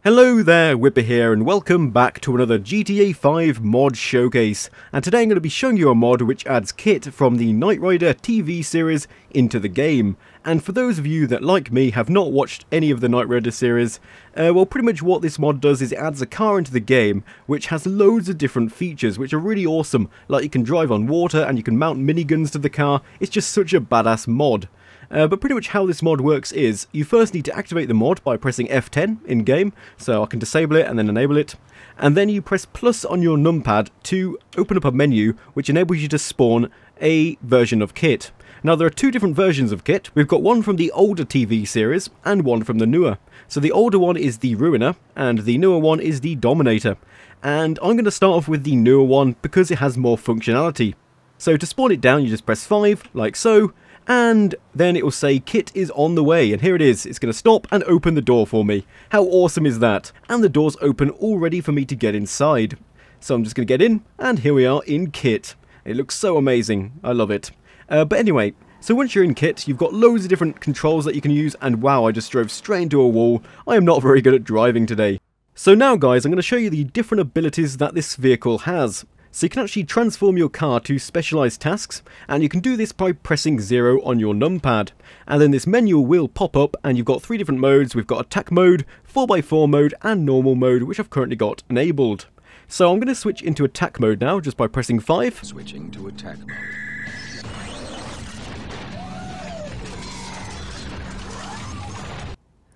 Hello there, Wipper here, and welcome back to another GTA 5 mod showcase. And today I'm going to be showing you a mod which adds K.I.T.T from the Knight Rider TV series into the game. And for those of you that, like me, have not watched any of the Knight Rider series, well, pretty much what this mod does is it adds a car into the game which has loads of different features which are really awesome. Like you can drive on water and you can mount miniguns to the car. It's just such a badass mod. But pretty much how this mod works is, you first need to activate the mod by pressing F10 in-game, so I can disable it and then enable it, and then you press plus on your numpad to open up a menu which enables you to spawn a version of K.I.T.T. Now there are two different versions of K.I.T.T. We've got one from the older TV series and one from the newer. So the older one is the Ruiner and the newer one is the Dominator. And I'm going to start off with the newer one because it has more functionality. So to spawn it down you just press 5, like so, and then it will say K.I.T.T is on the way, and here it is. It's going to stop and open the door for me. How awesome is that? And the door's open all ready for me to get inside. So I'm just going to get in, and here we are in K.I.T.T. It looks so amazing. I love it. But anyway, so once you're in K.I.T.T, you've got loads of different controls that you can use, and wow, I just drove straight into a wall. I am not very good at driving today. So now guys, I'm going to show you the different abilities that this vehicle has. So you can actually transform your car to specialised tasks, and you can do this by pressing 0 on your numpad. And then this menu will pop up, and you've got 3 different modes. We've got attack mode, 4x4 mode, and normal mode, which I've currently got enabled. So I'm going to switch into attack mode now, just by pressing 5. Switching to attack mode.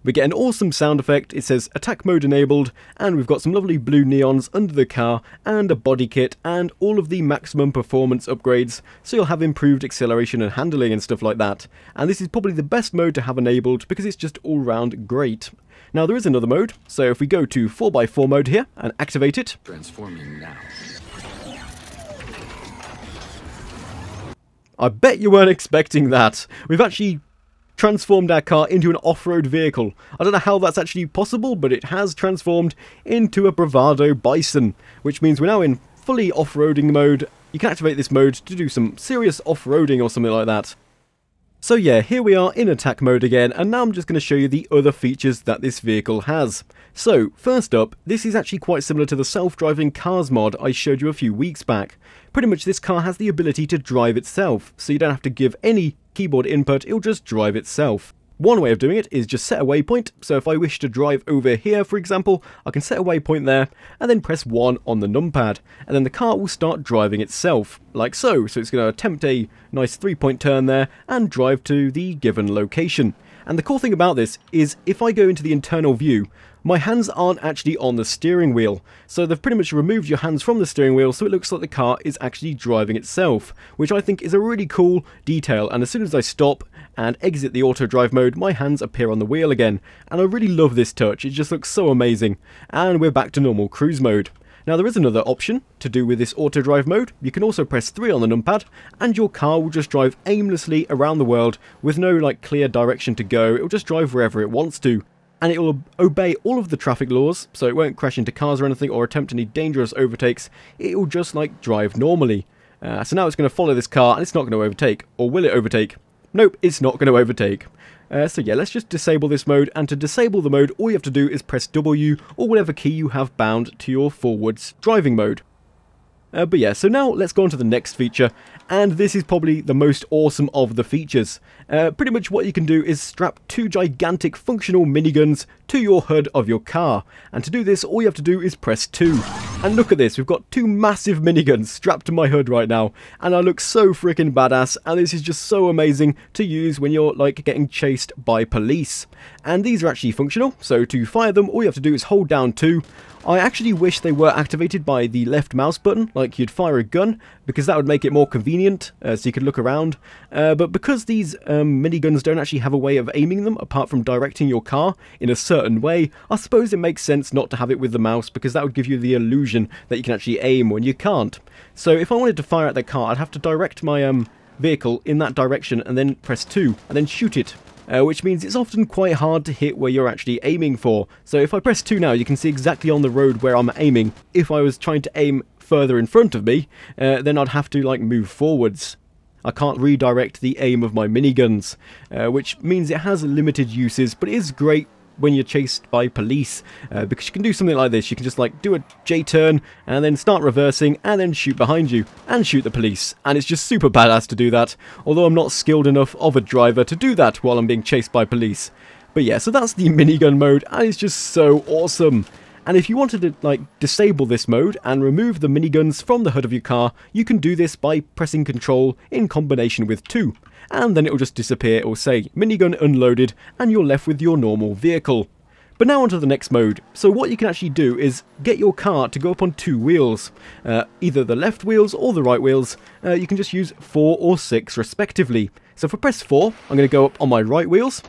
We get an awesome sound effect. It says attack mode enabled, and we've got some lovely blue neons under the car and a body kit and all of the maximum performance upgrades, so you'll have improved acceleration and handling and stuff like that. And this is probably the best mode to have enabled because it's just all round great. Now there is another mode, so if we go to 4x4 mode here and activate it. Transforming now. I bet you weren't expecting that. We've actually transformed our car into an off-road vehicle. I don't know how that's actually possible, but it has transformed into a Bravado Bison, which means we're now in fully off-roading mode. You can activate this mode to do some serious off-roading or something like that. So yeah, here we are in attack mode again, and now I'm just going to show you the other features that this vehicle has. So, first up, this is actually quite similar to the self-driving cars mod I showed you a few weeks back. Pretty much this car has the ability to drive itself, so you don't have to give any keyboard input, it'll just drive itself. One way of doing it is just set a waypoint, so if I wish to drive over here for example, I can set a waypoint there, and then press 1 on the numpad, and then the car will start driving itself, like so. So it's going to attempt a nice 3-point turn there, and drive to the given location. And the cool thing about this is if I go into the internal view, my hands aren't actually on the steering wheel, so they've pretty much removed your hands from the steering wheel so it looks like the car is actually driving itself, which I think is a really cool detail. And as soon as I stop and exit the auto drive mode, my hands appear on the wheel again, and I really love this touch. It just looks so amazing. And we're back to normal cruise mode. Now there is another option to do with this auto drive mode. You can also press 3 on the numpad and your car will just drive aimlessly around the world with no clear direction to go. It will just drive wherever it wants to. And it will obey all of the traffic laws, so it won't crash into cars or anything or attempt any dangerous overtakes. It will just drive normally. So now it's going to follow this car and it's not going to overtake. Or will it overtake? Nope, it's not going to overtake. So yeah, let's just disable this mode, and to disable the mode all you have to do is press W or whatever key you have bound to your forwards driving mode. But yeah, so now let's go on to the next feature, and this is probably the most awesome of the features. Pretty much what you can do is strap 2 gigantic functional miniguns to your HUD of your car, and to do this all you have to do is press 2. And look at this, we've got 2 massive miniguns strapped to my HUD right now, and I look so freaking badass, and this is just so amazing to use when you're getting chased by police. And these are actually functional, so to fire them all you have to do is hold down 2. I actually wish they were activated by the left mouse button, like you'd fire a gun, because that would make it more convenient, so you could look around. But because these miniguns don't actually have a way of aiming them, apart from directing your car in a certain way, I suppose it makes sense not to have it with the mouse, because that would give you the illusion that you can actually aim when you can't. So if I wanted to fire at that car, I'd have to direct my vehicle in that direction, and then press 2, and then shoot it. Which means it's often quite hard to hit where you're actually aiming for. So if I press 2 now, you can see exactly on the road where I'm aiming. If I was trying to aim further in front of me, then I'd have to move forwards. I can't redirect the aim of my miniguns, which means it has limited uses, but it is great when you're chased by police, because you can do something like this. You can just like do a J-turn and then start reversing and then shoot behind you and shoot the police, and it's just super badass to do that, although I'm not skilled enough of a driver to do that while I'm being chased by police. But yeah, so that's the minigun mode, and it's just so awesome. And if you wanted to like disable this mode and remove the miniguns from the hood of your car, you can do this by pressing Control in combination with 2, and then it will just disappear or say minigun unloaded, and you're left with your normal vehicle. But now onto the next mode. So what you can actually do is get your car to go up on 2 wheels, either the left wheels or the right wheels. You can just use 4 or 6 respectively. So if I press 4, I'm going to go up on my right wheels,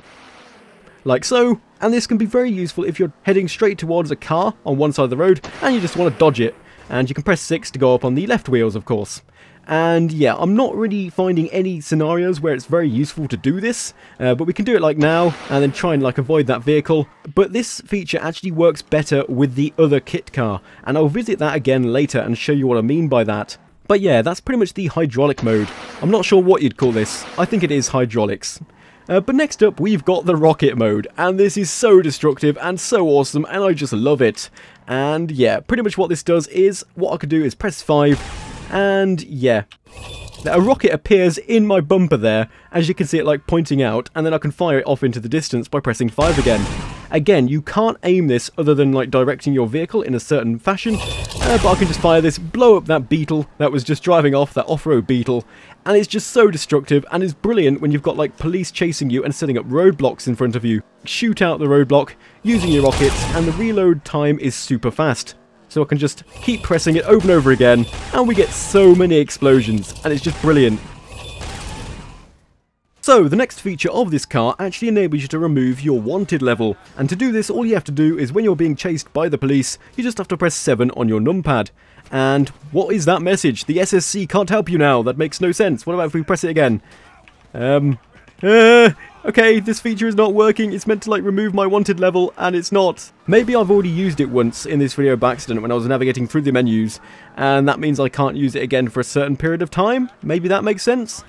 like so, and this can be very useful if you're heading straight towards a car on one side of the road and you just want to dodge it. And you can press 6 to go up on the left wheels, of course. And yeah, I'm not really finding any scenarios where it's very useful to do this, but we can do it like now and then try and like avoid that vehicle. But this feature actually works better with the other K.I.T.T car, and I'll visit that again later and show you what I mean by that. But yeah, that's pretty much the hydraulic mode. I'm not sure what you'd call this. I think it is hydraulics. But next up, we've got the rocket mode, and this is so destructive and so awesome, and I just love it. And yeah, pretty much what this does is, what I could do is press 5, and yeah, a rocket appears in my bumper there, as you can see it like pointing out, and then I can fire it off into the distance by pressing 5 again. Again, you can't aim this other than like directing your vehicle in a certain fashion, but I can just fire this, blow up that beetle that was just driving off, that off-road beetle, and it's just so destructive and is brilliant when you've got like police chasing you and setting up roadblocks in front of you. Shoot out the roadblock using your rockets, and the reload time is super fast. So I can just keep pressing it over and over again, and we get so many explosions, and it's just brilliant. So, the next feature of this car actually enables you to remove your wanted level, and to do this all you have to do is when you're being chased by the police, you just have to press 7 on your numpad. And what is that message? The SSC can't help you now, that makes no sense. What about if we press it again? Okay, this feature is not working. It's meant to like remove my wanted level, and it's not. Maybe I've already used it once in this video by accident when I was navigating through the menus, and that means I can't use it again for a certain period of time? Maybe that makes sense?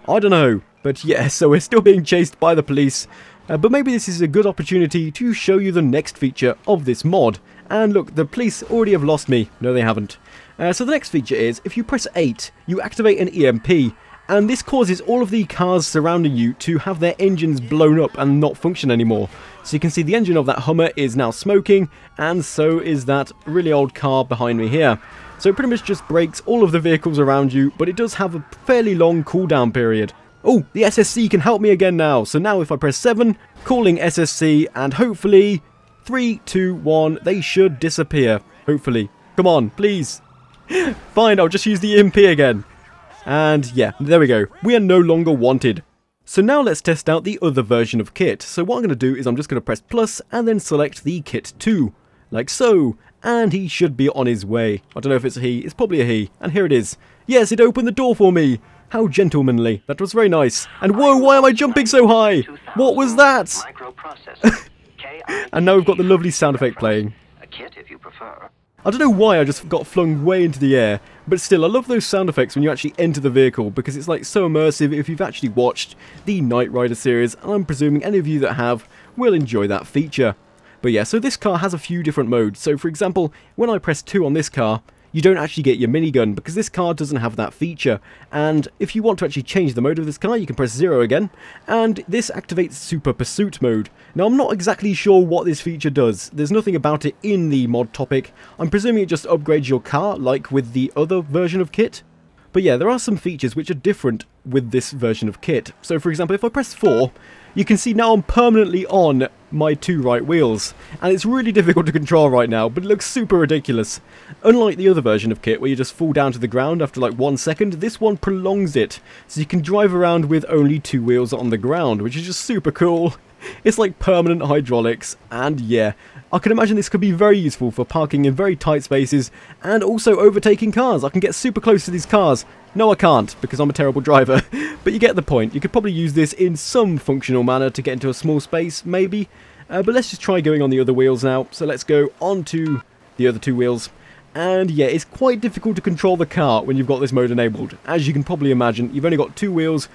I don't know. But yeah, so we're still being chased by the police. But maybe this is a good opportunity to show you the next feature of this mod. And look, the police already have lost me. No, they haven't. So the next feature is, if you press 8, you activate an EMP. And this causes all of the cars surrounding you to have their engines blown up and not function anymore. So you can see the engine of that Hummer is now smoking, and so is that really old car behind me here. So it pretty much just breaks all of the vehicles around you, but it does have a fairly long cooldown period. Oh, the SSC can help me again now. So now if I press 7, calling SSC, and hopefully 3, 2, 1, they should disappear. Hopefully. Come on, please. Fine, I'll just use the EMP again. And yeah, there we go. We are no longer wanted. So now let's test out the other version of K.I.T.T. So what I'm going to do is I'm just going to press plus and then select the K.I.T.T 2. Like so. And he should be on his way. I don't know if it's a he. It's probably a he. And here it is. Yes, it opened the door for me. How gentlemanly. That was very nice. And whoa, why am I jumping so high? What was that? And now we've got the lovely sound effect playing. I don't know why I just got flung way into the air, but still, I love those sound effects when you actually enter the vehicle, because it's like so immersive if you've actually watched the Knight Rider series, and I'm presuming any of you that have will enjoy that feature. But yeah, so this car has a few different modes. So for example, when I press 2 on this car, you don't actually get your minigun, because this car doesn't have that feature. And if you want to actually change the mode of this car, you can press 0 again, and this activates Super Pursuit mode. Now I'm not exactly sure what this feature does. There's nothing about it in the mod topic. I'm presuming it just upgrades your car, like with the other version of K.I.T.T. But yeah, there are some features which are different with this version of K.I.T.T. So for example, if I press 4, you can see now I'm permanently on my 2 right wheels, and it's really difficult to control right now, but it looks super ridiculous. Unlike the other version of K.I.T.T. where you just fall down to the ground after like 1 second, this one prolongs it, so you can drive around with only 2 wheels on the ground, which is just super cool. It's like permanent hydraulics, and yeah, I can imagine this could be very useful for parking in very tight spaces, and also overtaking cars. I can get super close to these cars. No, I can't, because I'm a terrible driver, but you get the point. You could probably use this in some functional manner to get into a small space, maybe. But let's just try going on the other wheels now. So let's go onto the other 2 wheels. And yeah, it's quite difficult to control the car when you've got this mode enabled. As you can probably imagine, you've only got 2 wheels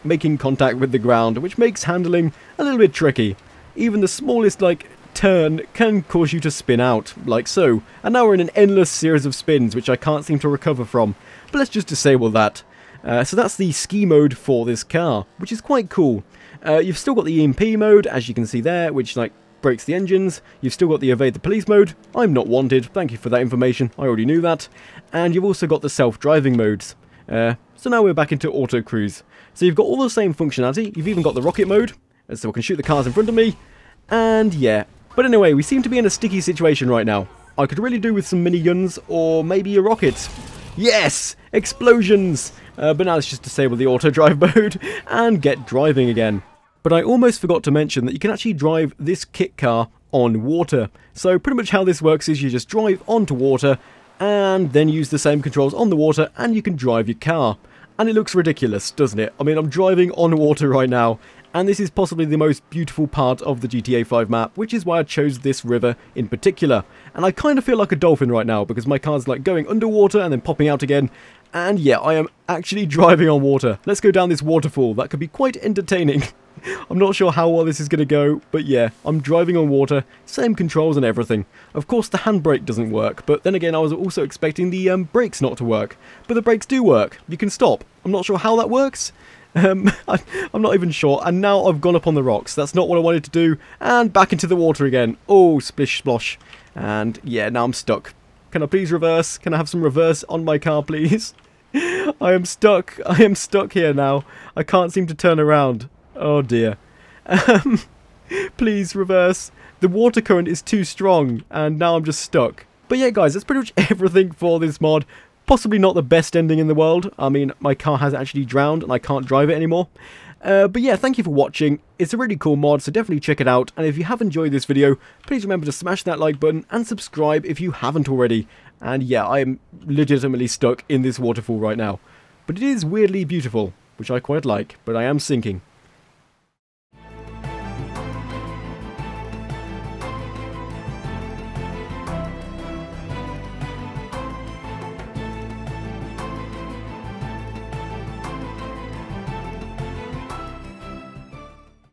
making contact with the ground, which makes handling a little bit tricky. even the smallest, like, turn can cause you to spin out, like so. And now we're in an endless series of spins, which I can't seem to recover from. But let's just disable that. So that's the ski mode for this car, which is quite cool. You've still got the EMP mode, as you can see there, which, like, breaks the engines. You've still got the evade the police mode. I'm not wanted. Thank you for that information. I already knew that. And you've also got the self-driving modes. So now we're back into auto cruise. So you've got all the same functionality. You've even got the rocket mode, so I can shoot the cars in front of me. And yeah. But anyway, we seem to be in a sticky situation right now. I could really do with some miniguns or maybe a rocket. Yes! Explosions! But now let's just disable the auto drive mode and get driving again. But I almost forgot to mention that you can actually drive this kit car on water. So pretty much how this works is you just drive onto water and then use the same controls on the water and you can drive your car. And it looks ridiculous, doesn't it? I mean, I'm driving on water right now, and this is possibly the most beautiful part of the GTA 5 map, which is why I chose this river in particular. And I kind of feel like a dolphin right now, because my car's like going underwater and then popping out again. And yeah, I am actually driving on water. Let's go down this waterfall. That could be quite entertaining. I'm not sure how well this is going to go, but yeah, I'm driving on water, same controls and everything. Of course the handbrake doesn't work, but then again I was also expecting the brakes not to work. But the brakes do work. You can stop. I'm not sure how that works. I'm not even sure, and now I've gone up on the rocks. That's not what I wanted to do, and back into the water again. Oh, splish splosh. And yeah, now I'm stuck. Can I please reverse? Can I have some reverse on my car, please? I am stuck. I am stuck here now. I can't seem to turn around. Oh dear. Please reverse. The water current is too strong and now I'm just stuck. But yeah guys, that's pretty much everything for this mod. Possibly not the best ending in the world. I mean, my car has actually drowned and I can't drive it anymore. But yeah, thank you for watching. It's a really cool mod, so definitely check it out. And if you have enjoyed this video, please remember to smash that like button and subscribe if you haven't already. And yeah, I am legitimately stuck in this waterfall right now. But it is weirdly beautiful, which I quite like, but I am sinking.